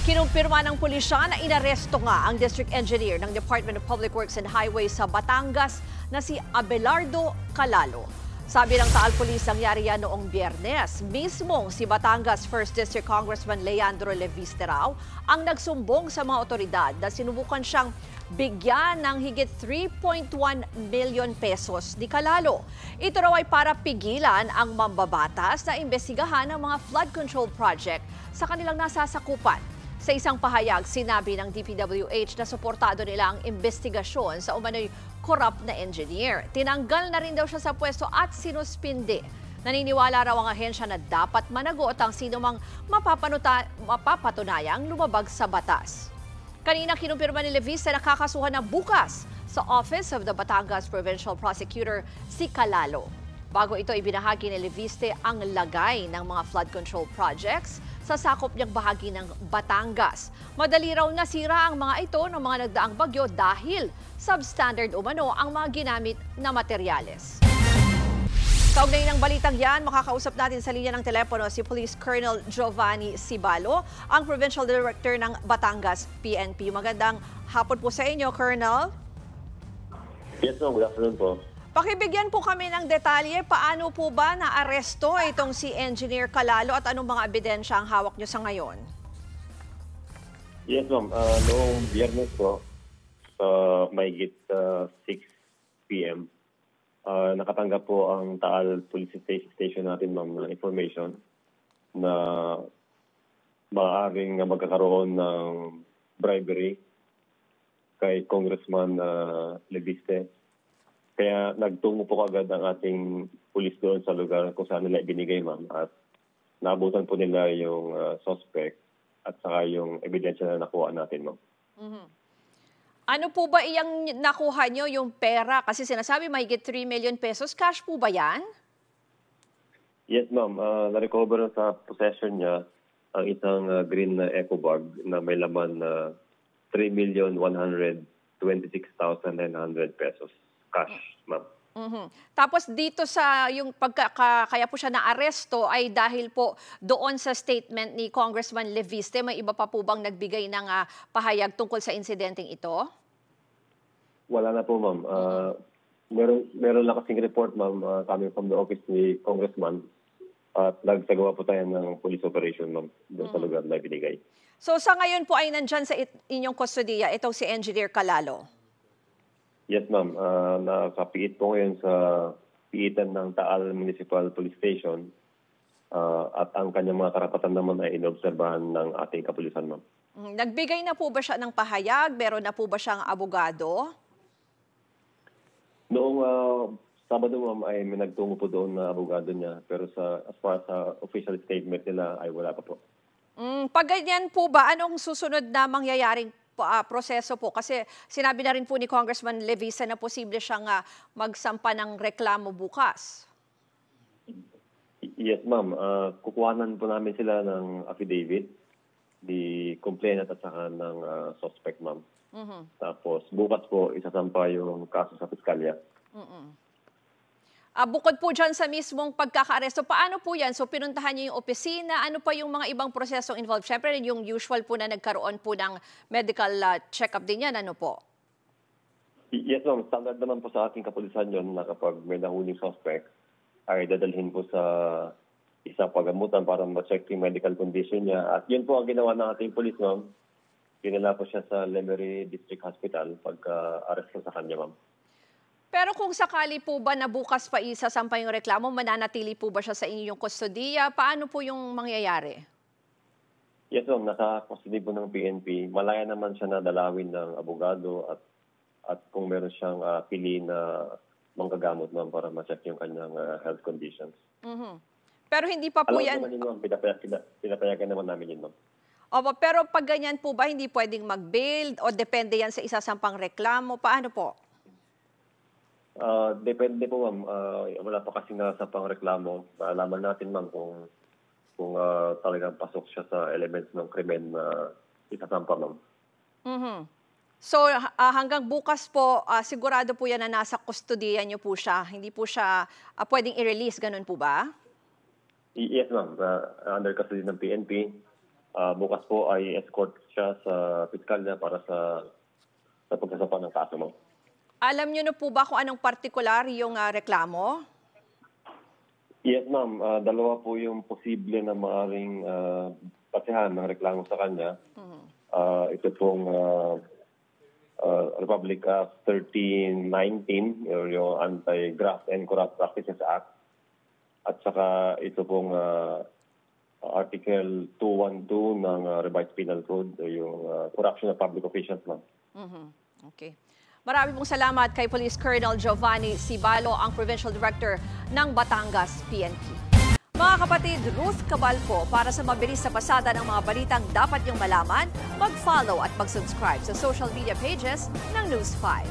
Kinumpirma ng pulisya na inaresto nga ang District Engineer ng Department of Public Works and Highways sa Batangas na si Abelardo Calalo. Sabi ng Taal Police, nangyari yan noong Biyernes. Mismong si Batangas 1st District Congressman Leandro Leviste raw ang nagsumbong sa mga otoridad na sinubukan siyang bigyan ng higit 3.1 million pesos ni Calalo. Ito raw ay para pigilan ang mambabatas na imbestigahan ng mga flood control project sa kanilang nasasakupan. Sa isang pahayag, sinabi ng DPWH na suportado nila ang investigasyon sa umano'y korap na engineer. Tinanggal na rin daw siya sa pwesto at sinuspinde. Naniniwala raw ang ahensya na dapat managot ang sinumang mapapatunayang lumabag sa batas. Kanina kinumpirma ni Leviste na kakasuhan na bukas sa Office of the Batangas Provincial Prosecutor si Calalo. Bago ito ibinahagi ni Leviste ang lagay ng mga flood control projects sa sakop niyang bahagi ng Batangas. Madali raw nasira ang mga ito ng mga nagdaang bagyo dahil substandard umano ang mga ginamit na materyales. Kaugnay ng balitang yan, makakausap natin sa linya ng telepono si Police Colonel Giovanni Cibalo, ang Provincial Director ng Batangas PNP. Magandang hapon po sa inyo, Colonel. Yes, no. Good afternoon po. Pakibigyan po kami ng detalye, paano po ba naaresto itong si Engineer Calalo at anong mga ebidensya ang hawak nyo sa ngayon? Yes, ma'am. Noong Biyernes po, mahigit 6 p.m., nakatanggap po ang Taal Police Station natin, ma'am, ng information na maaaring magkakaroon ng bribery kay Congressman Leviste. Kaya nagtungo po agad ang ating pulis doon sa lugar kung saan nila ibinigay, ma'am. At naabutan po nila yung suspect at saka yung ebidensya na nakuha natin, ma'am. Mm-hmm. Ano po ba iyang nakuha nyo, yung pera? Kasi sinasabi mahigit 3 million pesos. Cash po ba yan? Yes, ma'am. Na-recover sa possession niya ang isang green na eco bag na may laman na 3,126,900 pesos. Cash, ma'am. Mm-hmm. Tapos dito sa yung kaya po siya na-aresto ay dahil po doon sa statement ni Congressman Leviste, may iba pa po bang nagbigay ng pahayag tungkol sa insidenteng ito? Wala na po, ma'am. Meron lang kasing report, ma'am, coming from the office ni Congressman at nagsagawa po tayo ng police operation, ma'am, doon sa lugar na binigay. So sa ngayon po ay nandyan sa inyong kustodiya itong si Engineer Calalo? Yes, ma'am. Nakapiit po ngayon sa piitan ng Taal Municipal Police Station at ang kanyang mga karapatan naman ay inobserbahan ng ating kapulisan, ma'am. Nagbigay na po ba siya ng pahayag? Meron na po ba siyang abogado? Noong Sabado, ma'am, ay may nagtungo po doon na abogado niya. Pero as far sa official statement nila ay wala pa po. Pag ganyan po ba, anong susunod na mangyayaring proseso po? Kasi sinabi na rin po ni Congressman Leviste na posible siyang magsampa ng reklamo bukas. Yes, ma'am. Kukuhanan po namin sila ng affidavit, the complainant at saka ng suspect, ma'am. Tapos bukas po isasampa yung kaso sa piskalya. Bukod po dyan sa mismong pagkakaaresto, paano po yan? So pinuntahan niyo yung opisina, ano pa yung mga ibang prosesong involved? Siyempre yung usual po na nagkaroon po ng medical check-up din yan, ano po? Yes, ma'am. Standard naman po sa ating kapulisan yun na kapag may nahuling suspect, ay dadalhin po sa isang pagamutan para ma-check yung medical condition niya. At yun po ang ginawa ng ating pulis, ma'am. Pinala po siya sa Lemery District Hospital pagka-arresto sa kanya, ma'am. Pero kung sakali po ba na bukas pa isasampa yung reklamo, mananatili po ba siya sa inyong kustodiya? Paano po yung mangyayari? Yes, ma'am. Nasa custody po ng PNP. Malaya naman siya na dalawin ng abogado at kung meron siyang pili na manggagamot, ma'am, para ma-check yung kanyang health conditions. Pero hindi pa po yan... Alam naman yun, ma'am. Pinapayagan naman namin yun, ma'am. Opo, pero pag ganyan po ba, hindi pwedeng mag-bail o depende yan sa isasampang reklamo? Paano po? Depende po, ma'am. Wala pa kasi nasa pangreklamo. Malaman natin, ma'am, kung talagang pasok siya sa elements ng krimen na isasampa, ma'am. So hanggang bukas po, sigurado po yan na nasa kustodiya niyo po siya. Hindi po siya pwedeng i-release, ganun po ba? Yes, ma'am. Under custody ng PNP. bukas po ay escort siya sa piskalya para sa pagsasampa ng kaso mo. Alam niyo na po ba kung anong partikular yung reklamo? Yes, ma'am. Dalawa po yung posible na maaring pasihan ng reklamo sa kanya. Ito pong Republic Act 1319, yung Anti-Graft and Corrupt Practices Act. At saka ito pong Article 212 ng Revised Penal Code, yung corruption of public officials, ma'am. Okay. Marami pong salamat kay Police Colonel Giovanni Cibalo, ang Provincial Director ng Batangas PNP. Mga kapatid, Ruth Cabal po, para sa mabilis na pasada ng mga balitang dapat niyong malaman, mag-follow at mag-subscribe sa social media pages ng News 5.